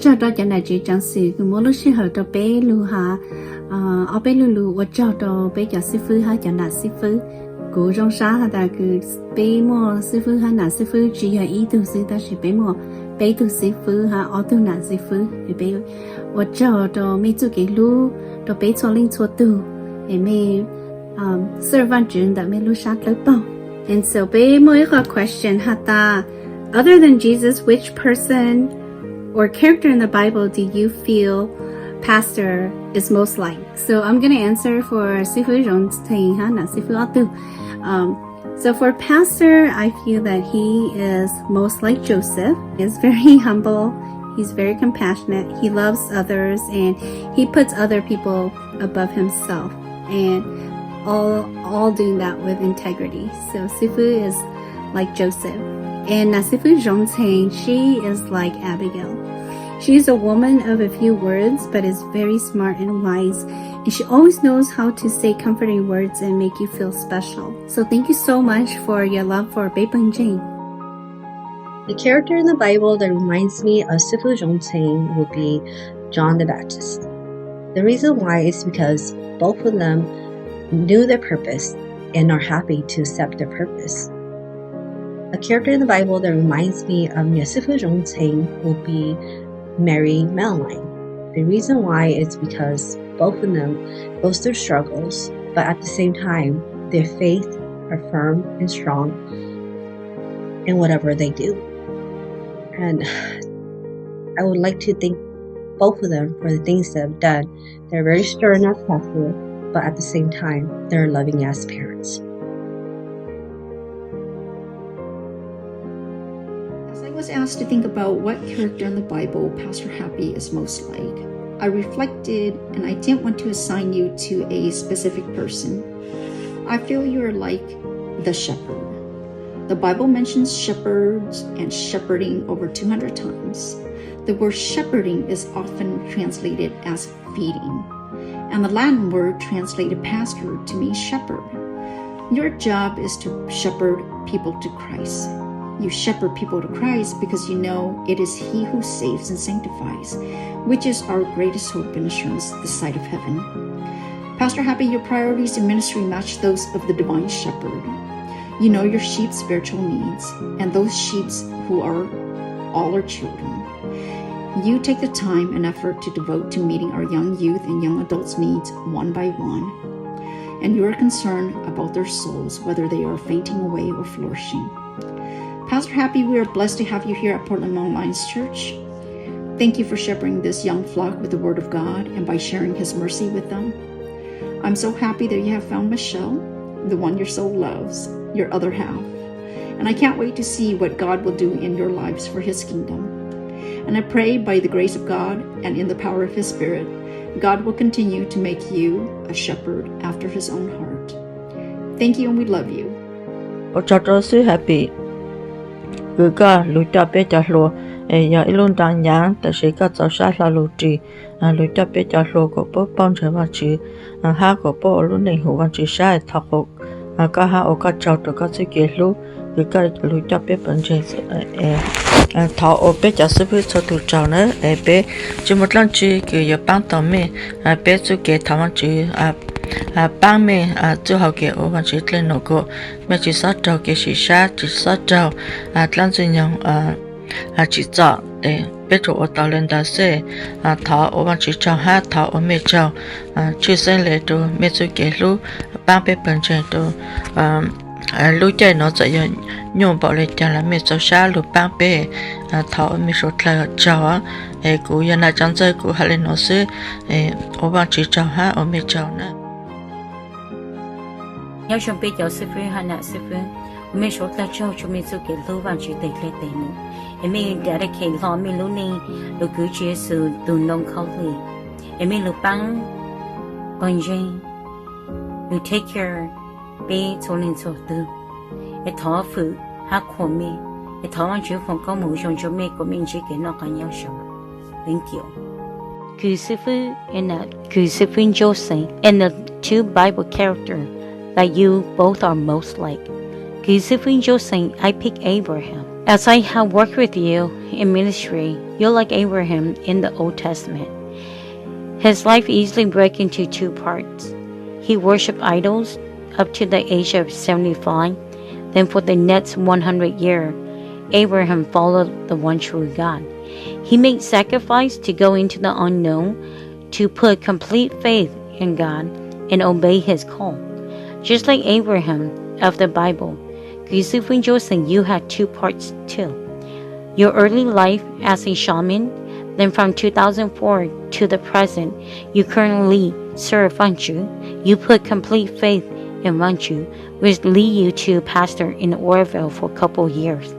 cho đó cho này chỉ chẳng sự cứ mỗi lúc xí hợp đó bé lu ha ở bé lu và cho đó bé cho sư phụ ha cho nà sư phụ cố trong sáng ha ta cứ bé mua sư phụ ha nà sư phụ chỉ là ý tu sư ta chỉ bé mua bé tu sư phụ ha ở tu nà sư phụ bé và cho đó mấy chú cái lu đó bé cho linh cho tu mấy servant chừng đã mấy lu sát lớp bao. And so bé mua cái question ha ta, other than Jesus, which person or character in the Bible do you feel pastor is most like? So I'm going to answer for Sifu Zhong Teng ha na Sifu Atu. So for pastor, I feel that he is most like Joseph. He is very humble. He's very compassionate. He loves others and he puts other people above himself, and all doing that with integrity. So Sifu is like Joseph. And Sifu Zhong Teng, she is like Abigail. She's a woman of a few words, but is very smart and wise. And she always knows how to say comforting words and make you feel special. So thank you so much for your love for Bei Peng Jing. The character in the Bible that reminds me of Sifu Zhong Teng would be John the Baptist. The reason why is because both of them knew their purpose and are happy to accept their purpose. A character in the Bible that reminds me of Sifu Zhong Teng would be Mary Magdalene. The reason why is because both of them go through struggles, but at the same time, their faith are firm and strong in whatever they do. And I would like to thank both of them for the things they've done. They're very stern as pastors, but at the same time, they're loving as parents. As I was asked to think about what character in the Bible Pastor Happy is most like, I reflected and I didn't want to assign you to a specific person. I feel you're like the shepherd. The Bible mentions shepherds and shepherding over 200 times. The word shepherding is often translated as feeding, and the Latin word translated pastor to mean shepherd. Your job is to shepherd people to Christ. You shepherd people to Christ because you know it is He who saves and sanctifies, which is our greatest hope and assurance this side of heaven. Pastor Happy, your priorities in ministry match those of the divine shepherd. You know your sheep's spiritual needs, and those sheep's who are all our children. You take the time and effort to devote to meeting our young youth and young adults' needs one by one, and you are concerned about their souls, whether they are fainting away or flourishing. Pastor Happy, we are blessed to have you here at Portland Mount Alliance Church. Thank you for shepherding this young flock with the Word of God and by sharing His mercy with them. I'm so happy that you have found Michelle, the one your soul loves, your other half. And I can't wait to see what God will do in your lives for His kingdom. And I pray by the grace of God and in the power of His Spirit, God will continue to make you a shepherd after His own heart. Thank you and we love you. Happy. Ga lu ta pe ta lo ya ilun dang yang ta she ka za sha la lu ti lu ta pe ta lo ko po pon che wa chi ha ko po lu nei hu wa chi sha ta ko ka ha o ka chao to ka chi ke lu ga lu ta pe pen che ta o pe cha su pe cho tu chao ne pe chi mo tlan chi ke ya pang ta me pe chu ke ta wa chi bang me chu hao ke o wa chi tlen no ko me chi sa trao ke shi sha chi sa trao tlan chu nyang chỉ cho để biết chỗ ở tàu lên đó sẽ thọ ở bên chỉ cho hát thọ ở mẹ cho chưa sinh lệ đồ mẹ chú kể lu ban bếp bên trên đồ lu chơi nó sẽ nhung bỏ lại cho là mẹ cháu xa lu ban bếp thọ ở mẹ số là cho cú yên là chẳng chơi cú hay lên nó sẽ ở bên chỉ cho hát ở mẹ cháu nữa. Nhớ trong bây giờ sư phụ hay là sư phụ mẹ số là cho mẹ chú kể lu ban chỉ để lên tiền nữa. Em dedicate lo mi lu ni lu cứ chia sự tu nông khâu li. Em lu bang con jing lu take care be cho linh cho tu. Em thọ phụ ha khổ mi. Em thọ anh chịu phong có mũ trong cho mẹ của mình chỉ cái nó cái nhau sống. Thank you. Kusifu and Kusifu and Joseph and the two Bible characters that you both are most like. Kusifu and Joseph, I pick Abraham. As I have worked with you in ministry, you're like Abraham in the Old Testament. His life easily broke into two parts. He worshipped idols up to the age of 75. Then for the next 100 years, Abraham followed the one true God. He made sacrifice to go into the unknown, to put complete faith in God and obey His call. Just like Abraham of the Bible, Yusuf Joseph, you had two parts too. Your early life as a shaman, then from 2004 to the present, you currently serve Vanchu. You put complete faith in Vanchu, which lead you to pastor in Orville for a couple of years.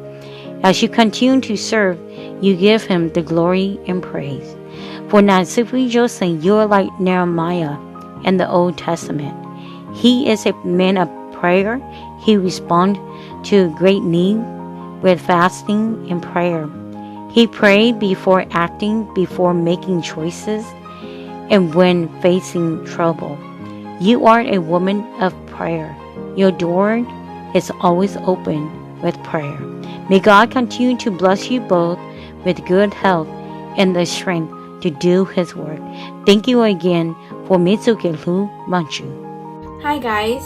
As you continue to serve, you give Him the glory and praise. For now, Yusuf Joseph, you are like Nehemiah in the Old Testament. He is a man of prayer. He responds to great need with fasting and prayer. He prayed before acting, before making choices, and when facing trouble. You are a woman of prayer. Your door is always open with prayer. May God continue to bless you both with good health and the strength to do His work. Thank you again for Mitsukelu Manchu. Hi guys,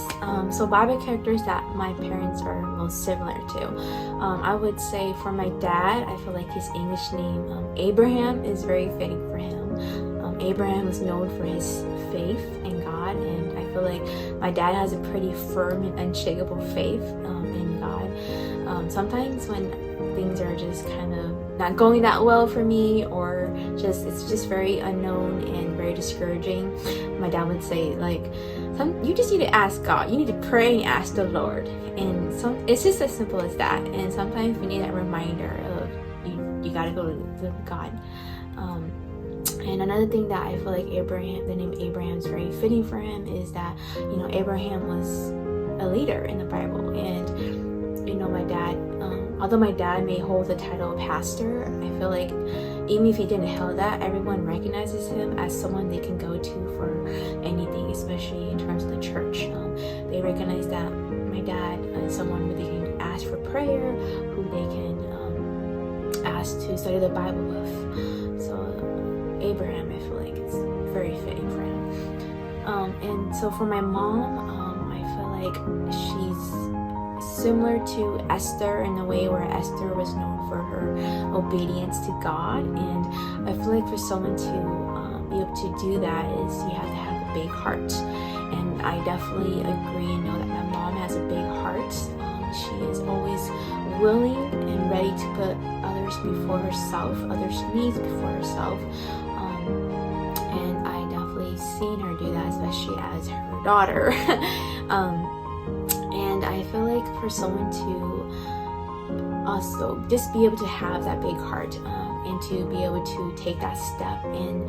so Bible characters that my parents are most similar to. I would say for my dad, I feel like his English name, Abraham, is very fitting for him. Abraham was known for his faith in God, and I feel like my dad has a pretty firm and unshakable faith in God. Sometimes when things are just kind of not going that well for me, or it's just very unknown and very discouraging, my dad would say like, you just need to ask God. You need to pray and ask the Lord. And it's just as simple as that. And sometimes we need that reminder of you gotta go to God. And another thing that I feel like the name Abraham is very fitting for him is that, Abraham was a leader in the Bible. And, my dad, although my dad may hold the title of pastor, I feel like even if he didn't hold that, everyone recognizes him as someone they can go to for anything, especially in terms of the church. They recognize that my dad is someone who they can ask for prayer, who they can ask to study the Bible with. So Abraham, I feel like it's very fitting for him. And so for my mom, I feel like she's similar to Esther in the way where Esther was known for her obedience to God. And I feel like for someone to be able to do that is you have to have a big heart. And I definitely agree and know that my mom has a big heart. She is always willing and ready to put others before herself, others' needs before herself. And I definitely seen her do that, especially as her daughter. And I feel like for someone to also just be able to have that big heart and to be able to take that step in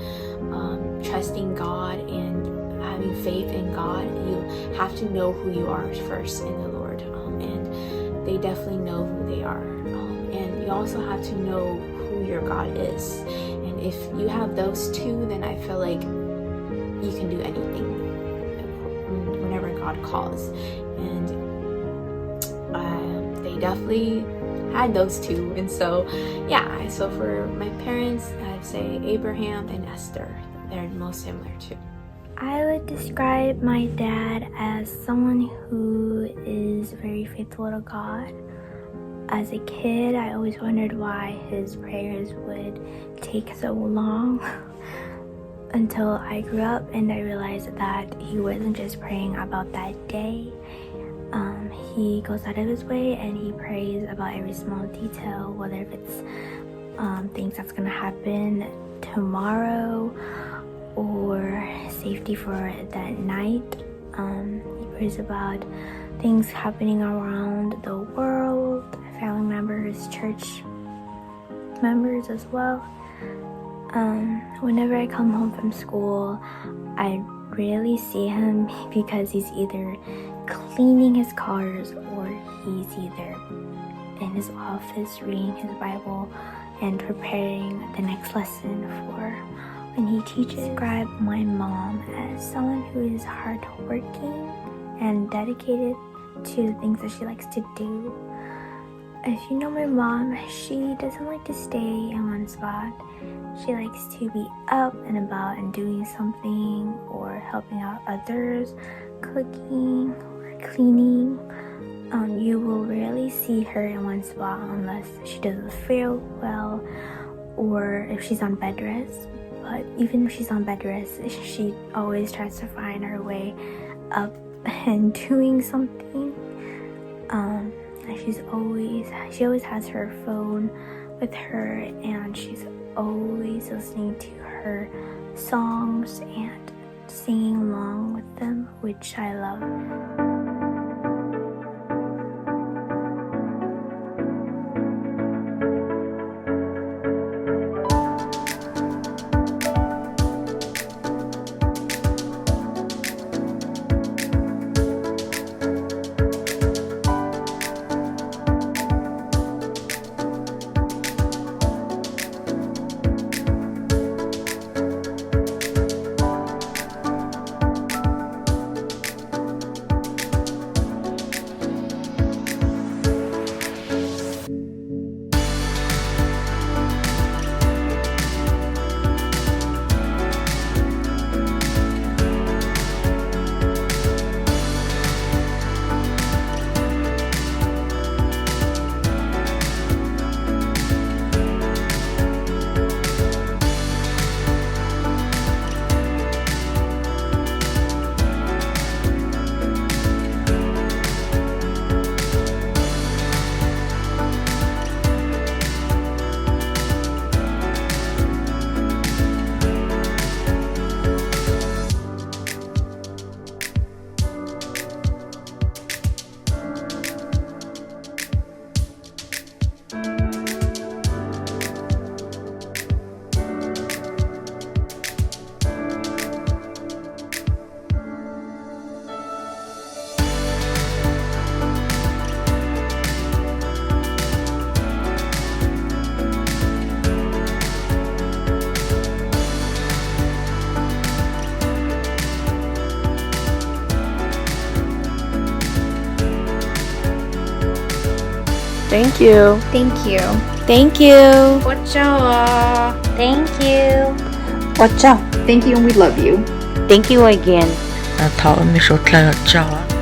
trusting God and having faith in God, you have to know who you are first in the Lord. And they definitely know who they are. And you also have to know who your God is. And if you have those two, then I feel like you can do anything whenever God calls. And they definitely had those two. And so so for my parents, I'd say Abraham and Esther. They're most similar too. I would describe my dad as someone who is very faithful to God. As a kid, I always wondered why his prayers would take so long until I grew up and I realized that he wasn't just praying about that day. He goes out of his way and he prays about every small detail, whether if it's things that's going to happen tomorrow or safety for that night. He prays about things happening around the world, family members, church members as well. Whenever I come home from school, I rarely see him because he's either cleaning his cars or he's either in his office reading his Bible and preparing the next lesson for when he teaches. I describe my mom as someone who is hardworking and dedicated to the things that she likes to do. As you know, my mom, she doesn't like to stay in one spot. She likes to be up and about and doing something or helping out others, cooking or cleaning. You will rarely see her in one spot unless she doesn't feel well or if she's on bed rest. But even if she's on bed rest, she always tries to find her way up and doing something. She always has her phone with her, and she's always listening to her songs and singing along with them, which I love. Thank you. Thank you. Thank you. Thank you. Thank you, and we love you. Thank you again. Thảo mi số là chào.